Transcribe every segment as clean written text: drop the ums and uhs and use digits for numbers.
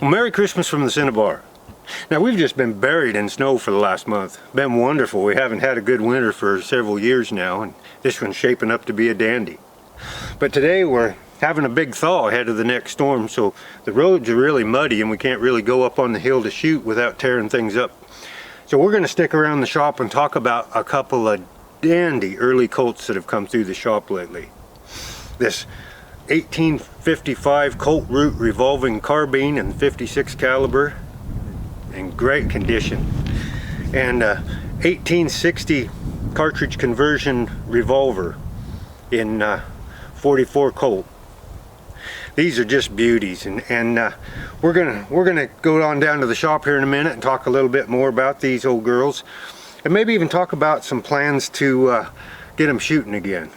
Well, Merry Christmas from the Cinnabar. Now, we've just been buried in snow for the last month. Been wonderful. We haven't had a good winter for several years now, and this one's shaping up to be a dandy. But today we're having a big thaw ahead of the next storm, so the roads are really muddy and we can't really go up on the hill to shoot without tearing things up. So we're going to stick around the shop and talk about a couple of dandy early Colts that have come through the shop lately. This 1855 Colt Root Revolving carbine and 56 caliber in great condition, and 1860 cartridge conversion revolver in 44 Colt. These are just beauties, and we're gonna go on down to the shop here in a minute and talk a little bit more about these old girls, and maybe even talk about some plans to get them shooting again.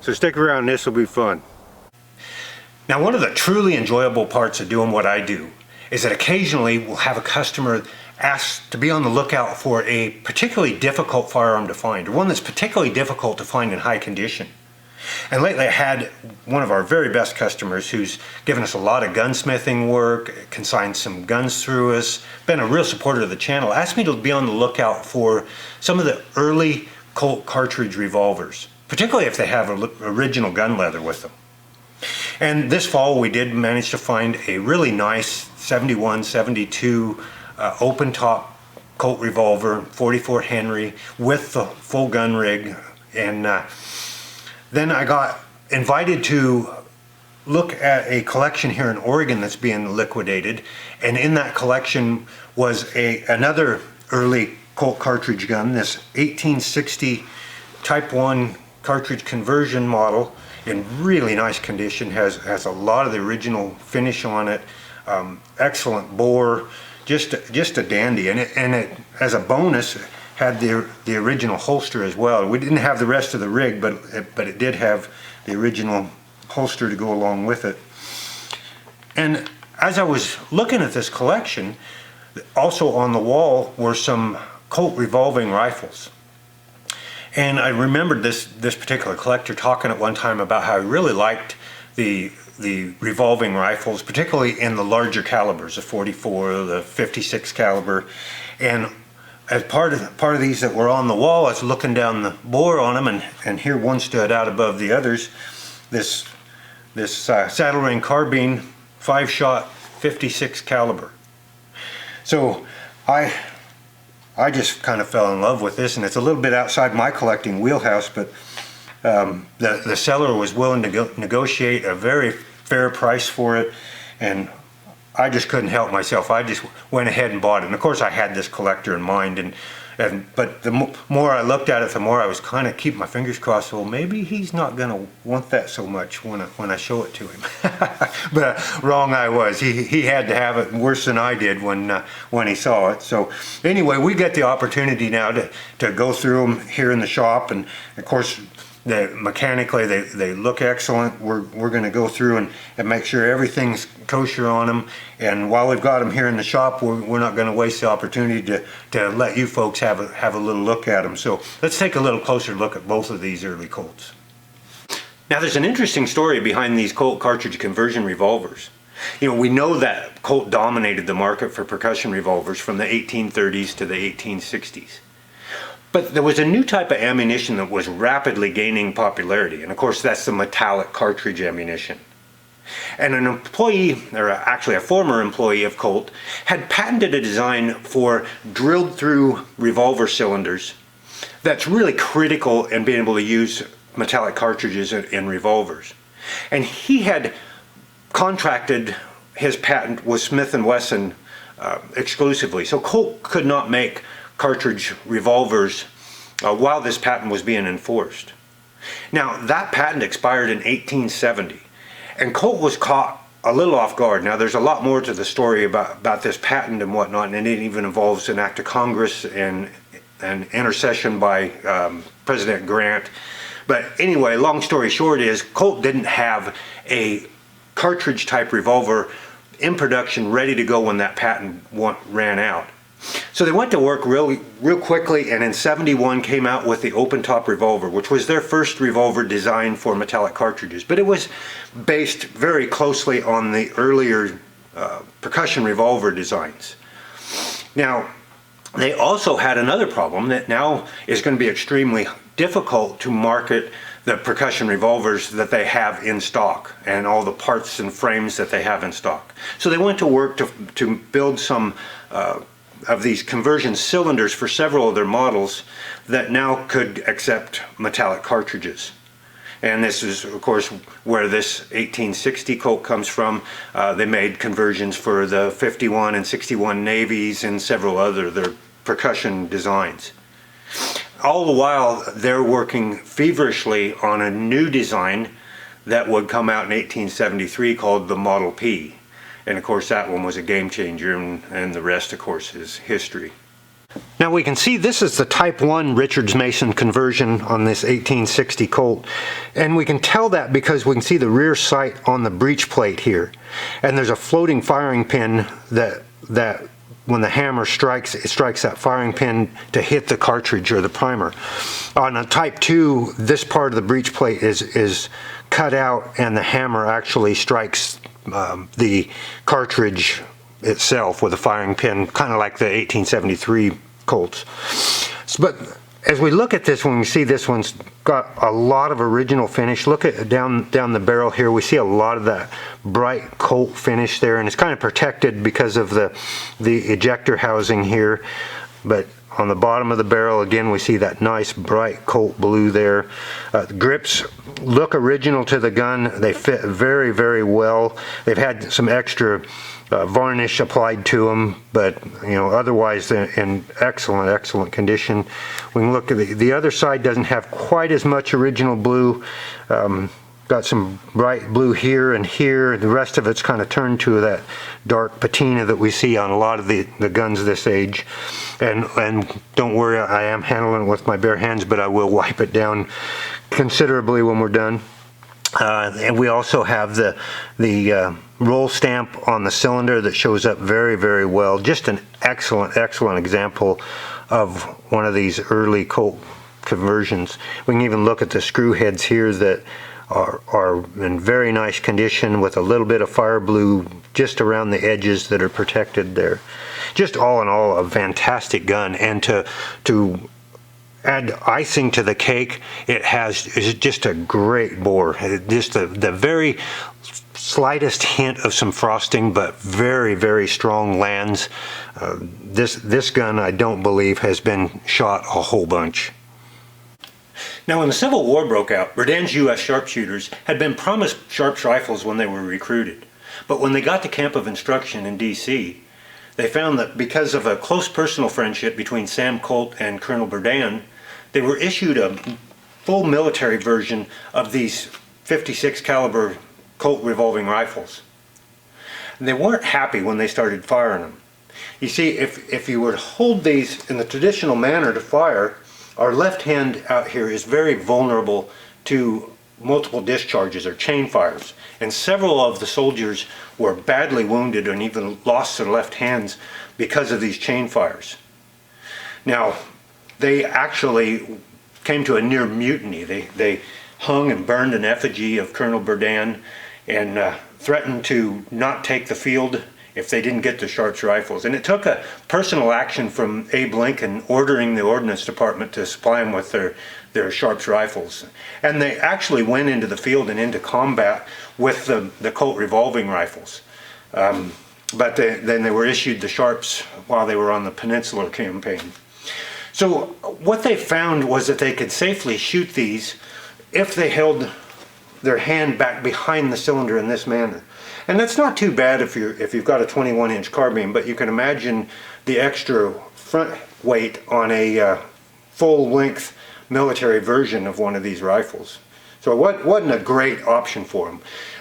So stick around, this will be fun. Now, one of the truly enjoyable parts of doing what I do is that occasionally we'll have a customer ask to be on the lookout for a particularly difficult firearm to find, or one that's particularly difficult to find in high condition. And lately I had one of our very best customers who's given us a lot of gunsmithing work, consigned some guns through us, been a real supporter of the channel, asked me to be on the lookout for some of the early Colt cartridge revolvers, particularly if they have original gun leather with them. And this fall we did manage to find a really nice 71, 72 open top Colt revolver, 44 Henry with the full gun rig. And then I got invited to look at a collection here in Oregon that's being liquidated, and in that collection was another early Colt cartridge gun, this 1860 Type 1 cartridge conversion model, in really nice condition, has a lot of the original finish on it, excellent bore, just a dandy, and it as a bonus had the original holster as well. We didn't have the rest of the rig, but it did have the original holster to go along with it. And as I was looking at this collection, also on the wall were some Colt revolving rifles. And I remembered this particular collector talking at one time about how he really liked the revolving rifles, particularly in the larger calibers, the 44, the 56 caliber. And as part of these that were on the wall, I was looking down the bore on them, and here one stood out above the others. This saddle ring carbine 5-shot 56 caliber. So I just kind of fell in love with this, and it's a little bit outside my collecting wheelhouse, but the seller was willing to negotiate a very fair price for it, and I just couldn't help myself. I just went ahead and bought it. And of course I had this collector in mind, but the more I looked at it, the more I was kind of keeping my fingers crossed. Well, maybe he's not going to want that so much when I show it to him. But wrong I was. He had to have it worse than I did when he saw it. So anyway, we get the opportunity now to go through them here in the shop, and of course mechanically they look excellent. We're going to go through and make sure everything's kosher on them, and while we've got them here in the shop, we're not going to waste the opportunity to let you folks have a little look at them. So let's take a little closer look at both of these early Colts. Now, there's an interesting story behind these Colt cartridge conversion revolvers. You know, we know that Colt dominated the market for percussion revolvers from the 1830s to the 1860s. But there was a new type of ammunition that was rapidly gaining popularity, and of course that's the metallic cartridge ammunition. And an employee, or actually a former employee of Colt, had patented a design for drilled through revolver cylinders that's really critical in being able to use metallic cartridges in revolvers. And he had contracted his patent with Smith & Wesson exclusively, so Colt could not make cartridge revolvers while this patent was being enforced. Now, that patent expired in 1870, and Colt was caught a little off guard. Now, there's a lot more to the story about this patent and whatnot, and it even involves an act of Congress and an intercession by President Grant. But anyway, long story short is Colt didn't have a cartridge type revolver in production ready to go when that patent ran out. So they went to work real quickly, and in '71 came out with the open top revolver, which was their first revolver designed for metallic cartridges. But it was based very closely on the earlier percussion revolver designs. Now, they also had another problem that now is going to be extremely difficult to market the percussion revolvers that they have in stock and all the parts and frames that they have in stock. So they went to work to build some of these conversion cylinders for several of their models that now could accept metallic cartridges. And this is, of course, where this 1860 Colt comes from. They made conversions for the 51 and 61 Navies and several other their percussion designs. All the while, they're working feverishly on a new design that would come out in 1873 called the Model P. And of course, that one was a game changer, and the rest, of course, is history. Now we can see this is the Type 1 Richards-Mason conversion on this 1860 Colt, and we can tell that because we can see the rear sight on the breech plate here, and there's a floating firing pin that when the hammer strikes, it strikes that firing pin to hit the cartridge or the primer. On a Type 2, this part of the breech plate is cut out, and the hammer actually strikes the cartridge itself with a firing pin, kind of like the 1873 Colts. But as we look at this one, we see this one's got a lot of original finish. Look at down the barrel here. We see a lot of that bright Colt finish there, and it's kind of protected because of the ejector housing here. But on the bottom of the barrel, again, we see that nice bright Colt blue there. The grips look original to the gun. They fit very, very well. They've had some extra varnish applied to them, but otherwise they're in excellent condition. We can look at the other side. Doesn't have quite as much original blue. Got some bright blue here and here. The rest of it's kind of turned to that dark patina that we see on a lot of the guns this age. And don't worry, I am handling it with my bare hands, but I will wipe it down considerably when we're done. And we also have the roll stamp on the cylinder that shows up very, very well. Just an excellent example of one of these early Colt conversions. We can even look at the screw heads here that are in very nice condition with a little bit of fire blue just around the edges that are protected there. Just all in all, a fantastic gun. And to add icing to the cake, is just a great bore. Just the very slightest hint of some frosting, but very, very strong lands. This gun, I don't believe, has been shot a whole bunch. Now, when the Civil War broke out, Berdan's U.S. sharpshooters had been promised Sharps rifles when they were recruited. But when they got to Camp of Instruction in D.C., they found that because of a close personal friendship between Sam Colt and Colonel Berdan, they were issued a full military version of these 56 caliber Colt revolving rifles. And they weren't happy when they started firing them. You see, if you would hold these in the traditional manner to fire, our left hand out here is very vulnerable to multiple discharges or chain fires. And several of the soldiers were badly wounded and even lost their left hands because of these chain fires. Now, they actually came to a near mutiny. They hung and burned an effigy of Colonel Berdan and threatened to not take the field if they didn't get the Sharps rifles. And it took a personal action from Abe Lincoln ordering the Ordnance Department to supply them with their Sharps rifles. And they actually went into the field and into combat with the Colt revolving rifles. But then they were issued the Sharps while they were on the Peninsular Campaign. So what they found was that they could safely shoot these if they held their hand back behind the cylinder in this manner. And that's not too bad if you've got a 21-inch carbine, but you can imagine the extra front weight on a full-length military version of one of these rifles. So it wasn't a great option for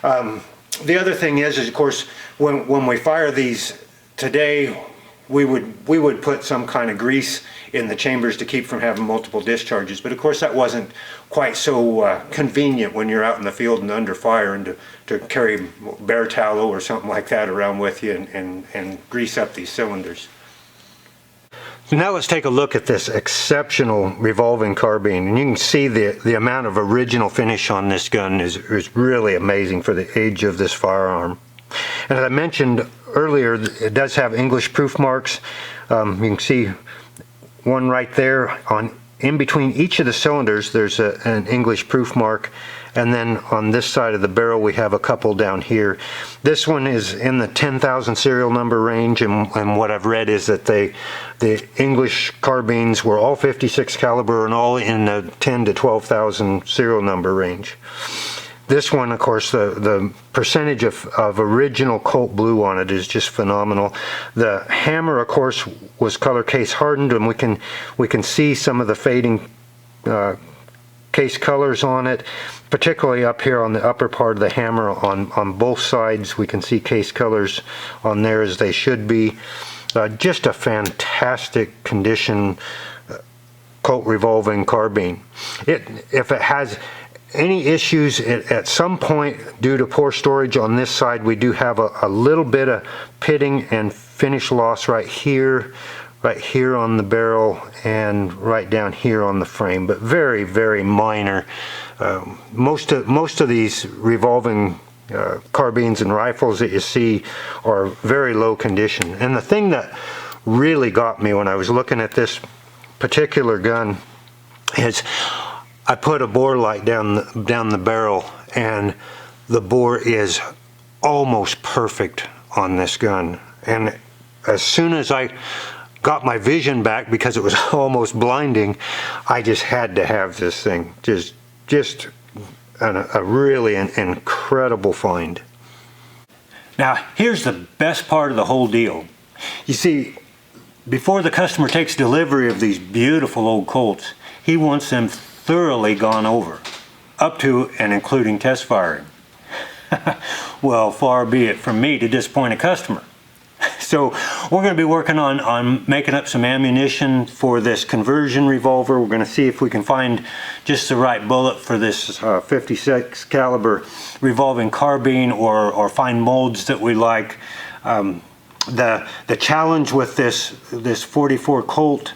them. The other thing is of course, when we fire these today, we would put some kind of grease in the chambers to keep from having multiple discharges. But of course that wasn't quite so convenient when you're out in the field and under fire, and to carry bear tallow or something like that around with you and grease up these cylinders. So now let's take a look at this exceptional revolving carbine, and you can see the amount of original finish on this gun is really amazing for the age of this firearm. And as I mentioned earlier, it does have English proof marks. You can see one right there on in between each of the cylinders. There's an English proof mark, and then on this side of the barrel we have a couple down here. This one is in the 10,000 serial number range, and what I've read is that the English carbines were all 56 caliber and all in the 10 to 12,000 serial number range. This one, of course, the percentage of original Colt blue on it is just phenomenal. The hammer, of course, was color case hardened, and we can see some of the fading case colors on it, particularly up here on the upper part of the hammer on both sides. We can see case colors on there as they should be. Just a fantastic condition Colt revolving carbine. If it has any issues at some point due to poor storage on this side, we do have a little bit of pitting and finish loss right here on the barrel and right down here on the frame, but very, very minor. Most of these revolving carbines and rifles that you see are very low condition. And the thing that really got me when I was looking at this particular gun is I put a bore light down the barrel, and the bore is almost perfect on this gun. And as soon as I got my vision back, because it was almost blinding, I just had to have this thing. Just a really incredible find. Now, here's the best part of the whole deal. You see, before the customer takes delivery of these beautiful old Colts, he wants them thoroughly gone over, up to and including test firing. Well, far be it from me to disappoint a customer. So we're going to be working on making up some ammunition for this conversion revolver. We're going to see if we can find just the right bullet for this 56 caliber revolving carbine, or find molds that we like. The challenge with this 44 Colt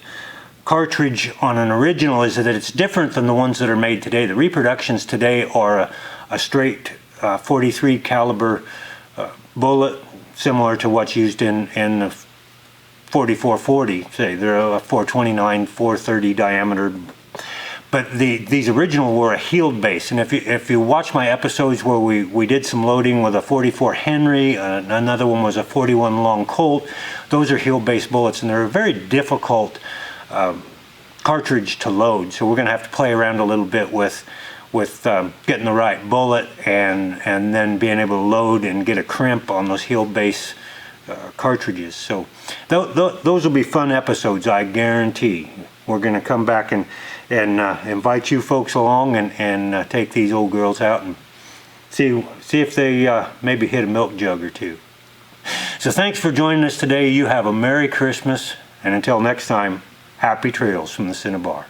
cartridge on an original is that it's different than the ones that are made today. The reproductions today are a straight 43 caliber bullet, similar to what's used in the 4440. Say they're a 429, 430 diameter. But these original were a heeled base, and if you watch my episodes where we did some loading with a 44 Henry, another one was a 41 long Colt, those are heel base bullets, and they're a very difficult cartridge to load. So we're going to have to play around a little bit with getting the right bullet, and then being able to load and get a crimp on those heel base cartridges. So those will be fun episodes, I guarantee. We're going to come back and invite you folks along and take these old girls out and see if they maybe hit a milk jug or two. So thanks for joining us today. You have a Merry Christmas, and until next time, happy trails from the Cinnabar.